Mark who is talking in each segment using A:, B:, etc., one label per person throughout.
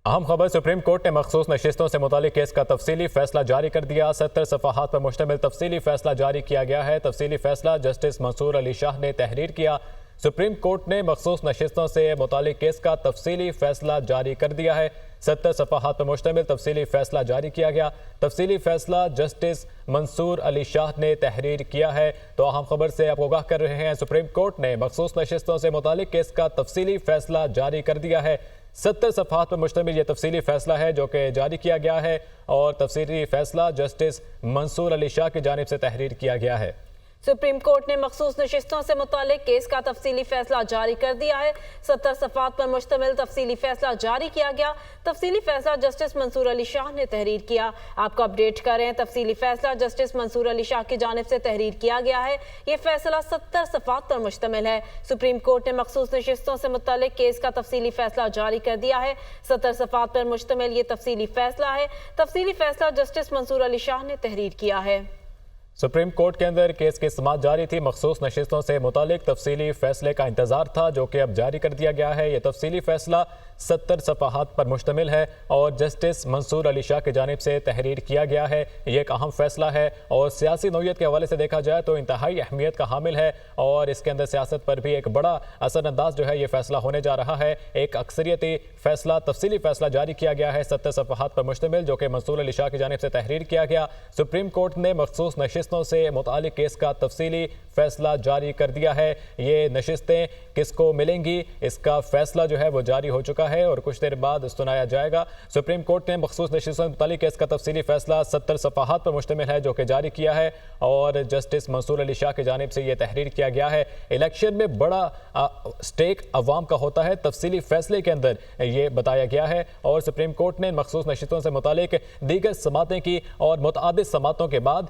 A: अहम खबर। Supreme court ने मखसूस नशिस्तों से मुतालिक केस का तफसीली फैसला जारी कर दिया। 70 सफ़हात पर मुश्तमिल तफसीली फैसला जारी किया गया है। तफसीली फैसला जस्टिस मंसूर अली शाह ने तहरीर किया। सुप्रीम कोर्ट ने मखसूस नशिस्तों से मुतालिक केस का तफसीली फैसला जारी कर दिया है। 70 सफ़हात पर मुश्तमिल तफसीली फैसला जारी किया गया। तफसीली फैसला जस्टिस मंसूर अली शाह ने तहरीर किया है। तो अहम खबर से आपको आगाह कर रहे हैं, सुप्रीम कोर्ट ने मखसूस नशिस्तों से मुतालिक केस का तफसीली फैसला जारी कर दिया है। 70 सफ़हात पर मुश्तमिल यह तफसीली फैसला है जो कि जारी किया गया है और तफसीली फैसला जस्टिस मंसूर अली शाह की जानिब से तहरीर किया गया है।
B: सुप्रीम कोर्ट ने मखसूस नशिस्तों से मुतालिक केस का तफसीली फैसला जारी कर दिया है। 70 सफ़हात पर मुश्तमिल तफसीली फैसला जारी किया गया। तफसीली फैसला जस्टिस मंसूर अली शाह ने तहरीर किया। आपको अपडेट करें, तफसीली फैसला जस्टिस मंसूर अली शाह की जानिब से तहरीर किया गया है। ये फैसला 70 सफ़हात पर मुश्तमिल है। सुप्रीम कोर्ट ने मखसूस नशिस्तों से मुतालिक केस का तफसीली फैसला जारी कर दिया है। 70 सफ़हात पर मुश्तमिल ये तफसीली फैसला है। तफसीली फैसला जस्टिस मंसूर अली शाह ने तहरीर किया है।
A: सुप्रीम कोर्ट के अंदर केस की समाअत जारी थी। मखसूस नशिस्तों से मुतालिक तफसीली फैसले का इंतजार था जो कि अब जारी कर दिया गया है। यह तफसीली फैसला 70 सफ़हात पर मुश्तमिल है और जस्टिस मंसूर अली शाह की जानिब से तहरीर किया गया है। ये एक अहम फैसला है और सियासी नौयत के हवाले से देखा जाए तो इंतहाई अहमियत का हामिल है और इसके अंदर सियासत पर भी एक बड़ा असरअंदाज जो है ये फैसला होने जा रहा है। एक अक्सरियती फैसला, तफसीली फैसला जारी किया गया है 70 सफ़हात पर मुश्तमिल, जो कि मंसूर अली शाह की जानिब से तहरीर किया गया। सुप्रीम कोर्ट ने मखसूस नशिस्तों से मुतालिक केस का तफसीली फैसला जारी कर दिया है। ये नशिस्तें किसको मिलेंगी, इसका फैसला जो है वो जारी हो चुका है और कुछ देर बाद सुनाया जाएगा। सुप्रीम कोर्ट ने मखसूस नशिस्तों से मुतालिक केस का तफसीली फैसला 70 सफ़हात पर मुश्तमिल है जो कि जारी किया है और जस्टिस मंसूर अली शाह की जानिब से यह तहरीर किया गया है। इलेक्शन में बड़ा स्टेक अवाम का होता है, तफसीली फैसले के अंदर ये बताया गया है और सुप्रीम कोर्ट ने मखसूस नशिस्तों से मुतालिक दीगर समातें की और मुतअद्दिद समातों के बाद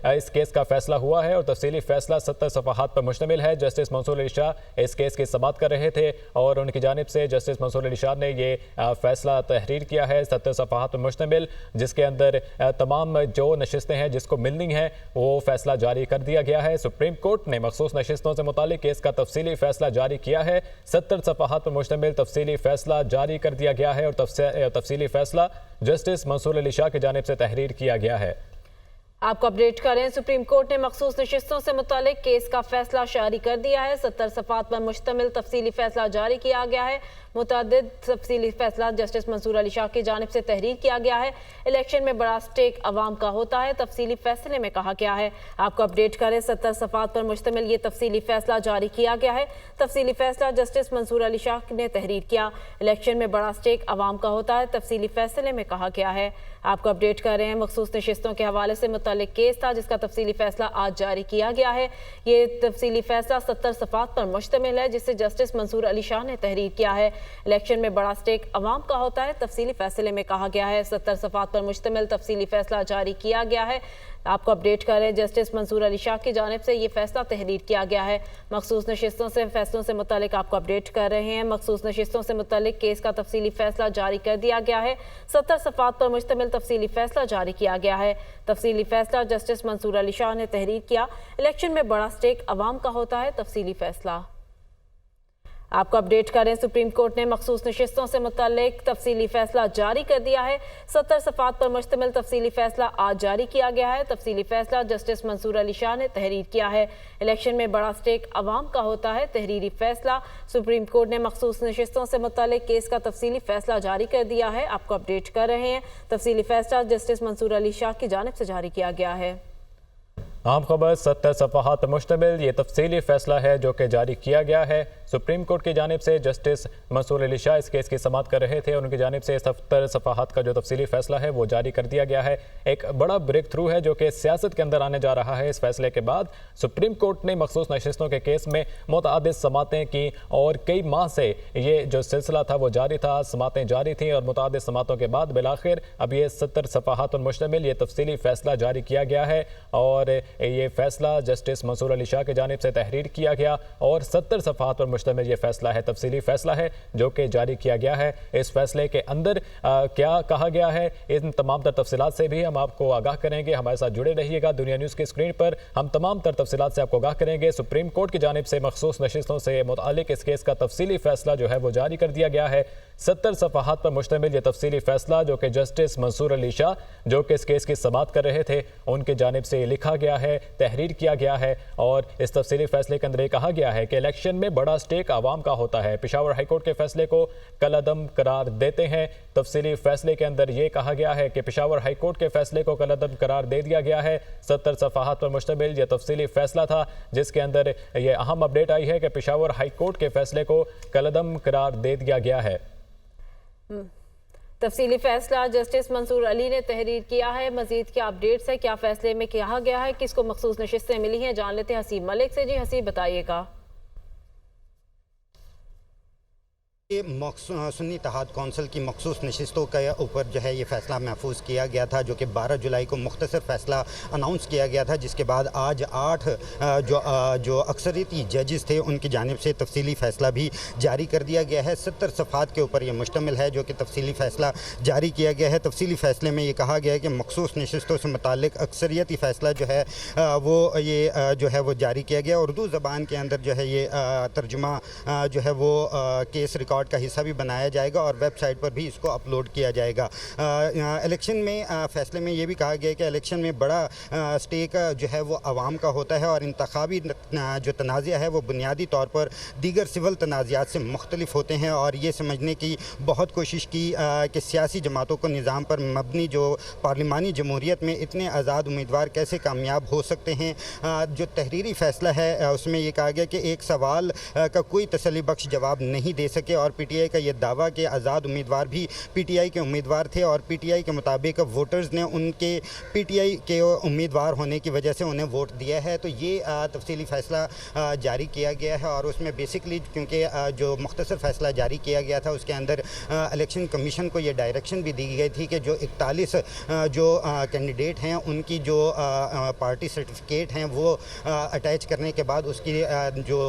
A: इस केस का फैसला हुआ है और तफसीली फैसला 70 सफ़हात पर मुश्तमिल है। जस्टिस मंसूर अली शाह इस केस की समाअत कर रहे थे और उनकी जानिब से जस्टिस मंसूर अली शाह ने ये फैसला तहरीर किया है 70 सफ़हात पर मुश्तमिल, जिसके अंदर तमाम जो नशिस्तें हैं जिसको मिलनी है वो फैसला जारी कर दिया गया है। सुप्रीम कोर्ट ने मखसूस नशिस्तों से मुतालिक केस का तफसीली फैसला जारी किया है। 70 सफ़हात पर मुश्तमिल तफसीली फैसला जारी कर दिया गया है और तफसीली फैसला जस्टिस मंसूर अली शाह की जानिब से तहरीर किया गया है।
B: आपको अपडेट करें, सुप्रीम कोर्ट ने मखसूस नशिस्तों से मुतालिक केस का फैसला जारी कर दिया है। 70 सफ़हात पर मुश्तमिल तफसीली फैसला जारी किया गया है। मुतअद्दिद तफसीली फैसला जस्टिस मंसूर अली शाह की जानिब से तहरीर किया गया है। इलेक्शन में बड़ा स्टेक अवाम का होता है, तफसीली फैसले में कहा गया है। आपको अपडेट करें, 70 सफ़हात पर मुश्तमिल ये तफसीली फैसला जारी किया गया है। तफसीली फैसला जस्टिस मंसूर अली शाह ने तहरीर किया। इलेक्शन में बड़ा स्टेक अवाम का होता है, तफसीली फैसले में कहा गया है। आपको अपडेट कर रहे हैं, मखसूस नशिस्तों के हवाले से मुतालिक केस था जिसका तफसीली फैसला आज जारी किया गया है। ये तफसीली फैसला 70 सफ़हात पर मुश्तमिल है जिसे जस्टिस मंसूर अली शाह ने तहरीर किया है। इलेक्शन में बड़ा स्टेक अवाम का होता है, तफसीली फैसले में कहा गया है। 70 सफ़हात पर मुश्तमिल तफसीली फैसला जारी किया गया है। आपको अपडेट करें, जस्टिस मंसूर अली शाह की जानिब से ये फैसला तहरीर किया गया है। मखसूस नशिस्तों से फैसलों से मुतालिक आपको अपडेट कर रहे हैं। मखसूस नशिस्तों से मुतालिक केस का तफसीली फैसला जारी कर दिया गया है। 70 सफ़हात पर मुश्तमिल तफसीली फैसला जारी किया गया है। तफसीली फैसला जस्टिस मंसूर अली शाह ने तहरीर किया। इलेक्शन में बड़ा स्टेक अवाम का होता है, तफसीली फैसला। आपको अपडेट करें, सुप्रीम कोर्ट ने मखसूस नशिस्तों से मुतालिक तफसीली फैसला जारी कर दिया है। 70 सफ़हात पर मुश्तमिल तफसीली फैसला आज जारी किया गया है। तफसीली फैसला जस्टिस मंसूर अली शाह ने तहरीर किया है। इलेक्शन में बड़ा स्टेक अवाम का होता है, तहरीरी फैसला। सुप्रीम कोर्ट ने मखसूस नशिस्तों से मुतालिक केस का तफसीली फैसला जारी कर दिया है। आपको अपडेट कर रहे हैं, तफसीली फैसला जस्टिस मंसूर अली शाह की जानिब से जारी किया गया है।
A: आम खबर। 70 सफ़हात पर मुश्तमिल ये तफसीली फैसला है जो कि जारी किया गया है। सुप्रीम कोर्ट की जानिब से जस्टिस मंसूर अली शाह इस केस की समाअत कर रहे थे और उनकी जानिब से 70 सफ़हात का जो तफसीली फैसला है वो जारी कर दिया गया है। एक बड़ा ब्रेक थ्रू है जो कि सियासत के अंदर आने जा रहा है। इस फैसले के बाद सुप्रीम कोर्ट ने मखसूस नशिस्तों के केस में मुतअद्दिद समातें की और कई माह से ये जो सिलसिला था वो जारी था, समातें जारी थी और मुतअद्दिद समातों के बाद बिलाखिर अब ये 70 सफ़हात पर मुश्तमिल ये तफसीली फैसला जारी किया गया है और ये फैसला जस्टिस मंसूर अली शाह की जानिब से तहरीर किया गया और 70 सफ़हात पर मुश्तमिल ये फैसला है, तफसीली फैसला है जो कि जारी किया गया है। इस फैसले के अंदर क्या कहा गया है, इन तमाम तर तफसीलात से भी हम आपको आगाह करेंगे। हमारे साथ जुड़े रहिएगा। दुनिया न्यूज़ की स्क्रीन पर हम तमाम तर तफसीलात से आपको आगाह करेंगे। सुप्रीम कोर्ट की जानिब से मखसूस नशिस्तों से मुतालिक इस केस का तफसीली फैसला जो है वो जारी कर दिया गया है। 70 सफ़हात पर मुश्तमिल ये तफसीली फैसला, जो कि जस्टिस मंसूर अली शाह, जो कि इस केस की समाअत कर रहे थे, उनकी जानिब से लिखा गया है, तहरीर किया गया है। और इस तफसीली फैसले के अंदर ये कहा गया है कि इलेक्शन में बड़ा स्टेक आवाम का होता है। पेशावर हाईकोर्ट के फैसले को कलअदम करार देते हैं। तफसीली फैसले के अंदर ये कहा गया है कि पेशावर हाईकोर्ट के फैसले को कलअदम करार दे दिया गया है। 70 सफ़हात पर मुश्तमिल यह तफसीली फैसला था, जिसके अंदर ये अहम अपडेट आई है कि पेशावर हाईकोर्ट के फैसले को कलअदम करार दे दिया गया है।
B: तफसीली फैसला जस्टिस मंसूर अली ने तहरीर किया है। मजीद क्या अपडेट्स है, क्या फैसले में कहा गया है, किसको मखसूस नशिस्तें मिली हैं, जान लेते हैं हसीब मलिक से। जी हसीब, बताइएगा।
C: सुन्नी इत्तेहाद कौंसिल की मखसूस नशिस्तों के ऊपर जो है ये फ़ैसला महफूज किया गया था, जो कि 12 जुलाई को मुख्तसर फ़ैसला अनाउंस किया गया था, जिसके बाद आज 8 जो अक्सरियती जजेस थे उनकी जानिब से तफसीली फ़ैसला भी जारी कर दिया गया है। 70 सफ़हात के ऊपर ये मुश्तमिल है, जो कि तफसीली फ़ैसला जारी किया गया है। तफसीली फ़ैसले में ये कहा गया है कि मखसूस नशिस्तों से मुताल्लिक़ अक्सरियती फ़ैसला जो है वो ये जो है वो जारी किया गया। उर्दू ज़बान के अंदर जो है ये तर्जुमा जो है वो केस रिकॉर्ड का हिस्सा भी बनाया जाएगा और वेबसाइट पर भी इसको अपलोड किया जाएगा। इलेक्शन में फ़ैसले में ये भी कहा गया है कि इलेक्शन में बड़ा स्टेक जो है वो आवाम का होता है और इंतखाबी जो तनाज़ा है वो बुनियादी तौर पर दीगर सिविल तनाज़ात से मुख्तलिफ होते हैं। और ये समझने की बहुत कोशिश की कि सियासी जमातों को निज़ाम पर मबनी जो पार्लिमानी जमहूरियत में इतने आज़ाद उम्मीदवार कैसे कामयाब हो सकते हैं। जो तहरीरी फ़ैसला है उसमें ये कहा गया कि एक सवाल का कोई तसल्ली बख्श जवाब नहीं दे सके और पीटीआई का ये दावा कि आज़ाद उम्मीदवार भी पीटीआई के उम्मीदवार थे और पीटीआई के मुताबिक वोटर्स ने उनके पीटीआई के उम्मीदवार होने की वजह से उन्हें वोट दिया है। तो ये तफसीली फ़ैसला जारी किया गया है और उसमें बेसिकली क्योंकि जो मुख्तसर फ़ैसला जारी किया गया था उसके अंदर इलेक्शन कमीशन को ये डायरेक्शन भी दी गई थी कि जो 41 जो कैंडिडेट हैं उनकी जो पार्टी सर्टिफिकेट हैं वो अटैच करने के बाद उसकी जो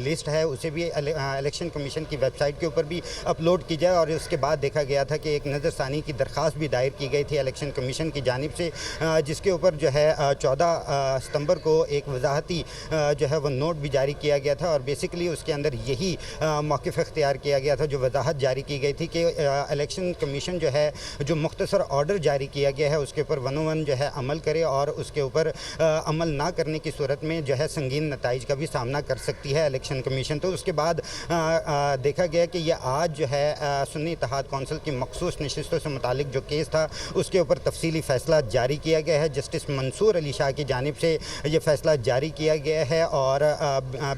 C: लिस्ट है उसे भी इलेक्शन कमीशन की वेबसाइट के ऊपर भी अपलोड की जाए। और उसके बाद देखा गया था कि एक नज़रसानी की दरख्वास्त भी दायर की गई थी इलेक्शन कमीशन की जानिब से, जिसके ऊपर जो है 14 सितंबर को एक वजाहती जो है वो नोट भी जारी किया गया था और बेसिकली उसके अंदर यही मौक़िफ़ इख्तियार किया गया था, जो वजाहत जारी की गई थी कि इलेक्शन कमीशन जो है जो मुख्तसर ऑर्डर जारी किया गया है उसके ऊपर 101 जो है अमल करे और उसके ऊपर अमल ना करने की सूरत में जो है संगीन नताइज का भी सामना कर सकती है इलेक्शन कमीशन। तो उसके बाद देखा गया कि ये आज जो है सुन्नी इत्तेहाद कौंसिल की मखसूस नशिस्तों से मुतालिक जो केस था उसके ऊपर तफसीली फ़ैसला जारी किया गया है। जस्टिस मंसूर अली शाह की जानिब से ये फ़ैसला जारी किया गया है और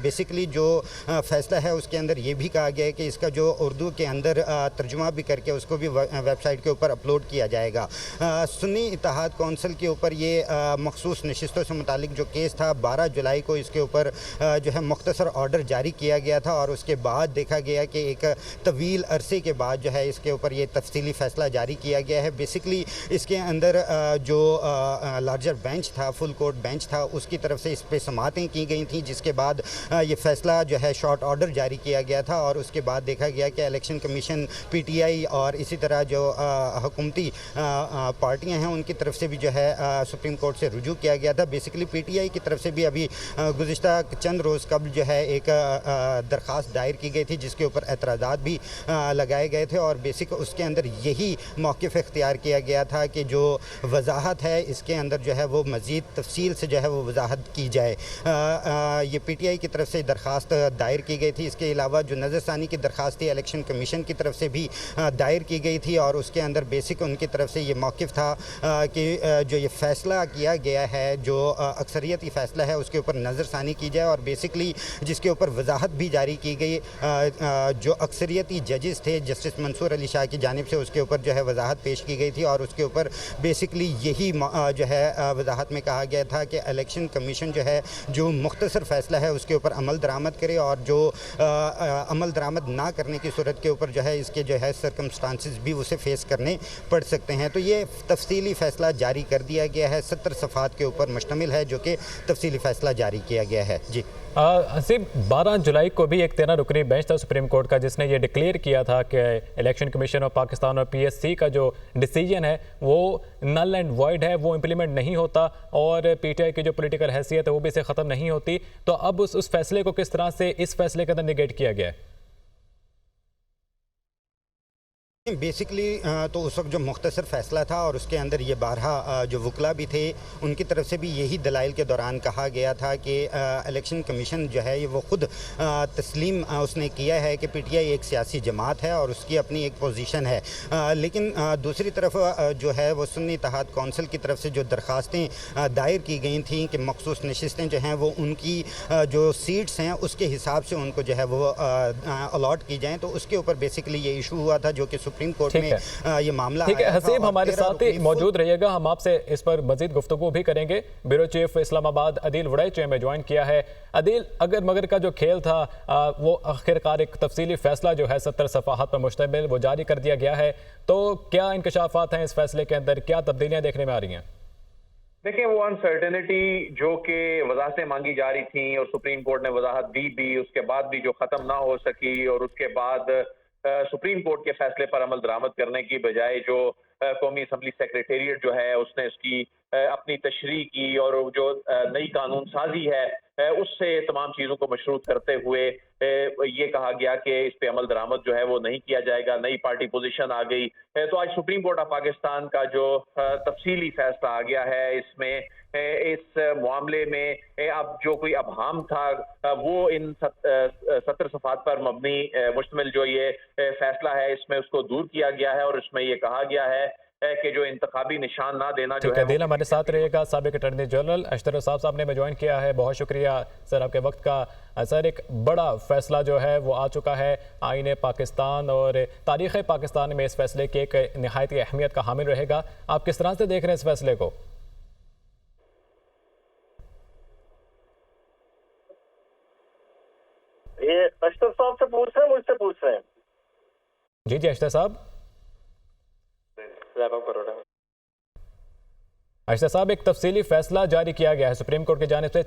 C: बेसिकली जो फ़ैसला है उसके अंदर ये भी कहा गया है कि इसका जो उर्दू के अंदर तर्जुमा भी करके उसको भी वेबसाइट के ऊपर अपलोड किया जाएगा। सुन्नी इत्तेहाद कौंसिल के ऊपर ये मखसूस नशिस्तों से मुतालिक जो केस था 12 जुलाई को इसके ऊपर जो है मुख्तसर ऑर्डर जारी किया गया था और उसके बाद देखा गया कि एक तवील अरसे के बाद जो है इसके ऊपर ये तफसीली फ़ैसला जारी किया गया है। बेसिकली इसके अंदर जो लार्जर बेंच था, फुल कोर्ट बेंच था, उसकी तरफ से इस पर समातें की गई थी, जिसके बाद ये फ़ैसला जो है शॉर्ट ऑर्डर जारी किया गया था और उसके बाद देखा गया कि इलेक्शन कमीशन, पीटीआई और इसी तरह जो हुकूमती पार्टियाँ हैं उनकी तरफ से भी जो है सुप्रीम कोर्ट से रुजू किया गया था। बेसिकली पीटीआई की तरफ से भी अभी गुज़िश्ता चंद रोज़ कबल जो है एक दरख्वास्त दायर की गई थी जिसके ऊपर एतराज़ात भी लगाए गए थे और बेसिक उसके अंदर यही मौक़िफ़ इख्तियार किया गया था कि जो वजाहत है इसके अंदर जो है वो मज़ीद तफसील से जो है वो वजाहत की जाए। ये पीटीआई की तरफ से दरख्वास्त दायर की गई थी। इसके अलावा जो नज़रसानी की दरख्वास्त थी इलेक्शन कमीशन की तरफ से भी दायर की गई थी और उसके अंदर बेसिक उनकी तरफ से ये मौक़िफ़ था कि जो ये फ़ैसला किया गया है जो अक्सरियती फ़ैसला है उसके ऊपर नज़रसानी की जाए और बेसिकली जिसके ऊपर वजाहत भी जारी की गई जो अक्सरियती जजेस थे जस्टिस मंसूर अली शाह की जानिब से उसके ऊपर जो है वजाहत पेश की गई थी और उसके ऊपर बेसिकली यही जो है वजाहत में कहा गया था कि इलेक्शन कमीशन जो है जो मुख्तसर फ़ैसला है उसके ऊपर अमल दरामद करे और जो अमल दरामद ना करने की सूरत के ऊपर जो है इसके जो है सर्कमस्टांसिस भी उसे फेस करने पड़ सकते हैं। तो ये तफसीली फ़ैसला जारी कर दिया गया है, 70 सफ़हात के ऊपर मुश्तमिल है जो कि तफसीली फ़ैसला जारी किया गया है। जी
A: हसीब, 12 जुलाई को भी एक 13 रुकनी बेंच था सुप्रीम कोर्ट का जिसने ये डिक्लेयर किया था कि इलेक्शन कमीशन ऑफ पाकिस्तान और पीएससी का जो डिसीजन है वो नल एंड वॉइड है, वो इम्प्लीमेंट नहीं होता और पीटीआई की जो पॉलिटिकल हैसियत है वो भी इसे ख़त्म नहीं होती। तो अब उस फैसले को किस तरह से इस फैसले के अंदर निगेट किया गया है?
C: बेसिकली तो उस वक्त जो मुख्तसर फ़ैसला था और उसके अंदर ये 12 जो वकला भी थे उनकी तरफ से भी यही दलाइल के दौरान कहा गया था कि इलेक्शन कमीशन जो है ये वो ख़ुद तस्लीम उसने किया है कि पीटीआई एक सियासी जमात है और उसकी अपनी एक पोजीशन है। लेकिन दूसरी तरफ जो है वो सुन्नी इत्तेहाद कौंसिल की तरफ से जो दरख्वास्तें दायर की गई थी कि मखसूस नशिस्तें जो हैं वो उनकी जो सीट्स हैं उसके हिसाब से उनको जो है वो अलॉट की जाएँ, तो उसके ऊपर बेसिकली ये इशू हुआ था जो कि सुप्रीम कोर्ट में ये मामला
A: ठीक है।
C: आया था।
A: हसीब
C: और
A: हमारे
C: 13
A: साथ ही
C: रुकनी
A: मौजूद रहिएगा, हम आपसे इस पर मजीद गुफ्तगू भी करेंगे। ब्यूरो चीफ इस्लामाबाद अदील वड़ैचे में ज्वाइन किया है। अदील, अगर मगर का जो खेल था वो आखिरकार एक तफसीली फैसला जो है 70 सफ़ाहात पर मुश्तमिल वो जारी कर दिया गया है, तो क्या इंकशाफात हैं इस फैसले के अंदर, क्या तब्दीलियां देखने में आ रही हैं?
D: देखिए, वो अनसर्टेनिटी जो कि वजाहतें मांगी जा रही थी और सुप्रीम कोर्ट ने वजाहत दी भी, उसके बाद भी जो ख़त्म ना हो सकी और उसके बाद सुप्रीम कोर्ट के फैसले पर अमल दरामद करने की बजाय जो कौमी असम्बली सेक्रेटेरिएट जो है उसने उसकी अपनी तशरीह की और जो नई कानून साजी है उससे तमाम चीज़ों को मशरूत करते हुए ये कहा गया कि इस पे अमल दरामद जो है वो नहीं किया जाएगा, नई पार्टी पोजीशन आ गई। तो आज सुप्रीम कोर्ट ऑफ पाकिस्तान का जो तफसीली फैसला आ गया है इसमें इस मामले में अब जो कोई अबहाम था वो इन 70 सफ़ात पर मबनी मुश्तमिल जो ये फैसला है इसमें उसको दूर किया गया है और इसमें ये कहा गया है कि जो इंतखाबी निशान ना देना जो है।
A: दिल हमारे साथ रहेगा। साबिक अटॉर्नी जनरल अशतर साहब ने ज्वाइन किया है, बहुत शुक्रिया सर आपके वक्त का। सर, एक बड़ा फैसला जो है वो आ चुका है आईन पाकिस्तान और तारीख़ पाकिस्तान में इस फैसले की एक नहायत अहमियत का हामिल रहेगा। आप किस तरह से देख रहे हैं इस फैसले को?
E: ये अशतर साहब से पूछ रहे हैं, मुझसे पूछ रहे हैं?
A: जी अशतर साहब। अशतर साहब, एक तफसीली फैसला जारी किया गया है सुप्रीम कोर्ट की जानिब से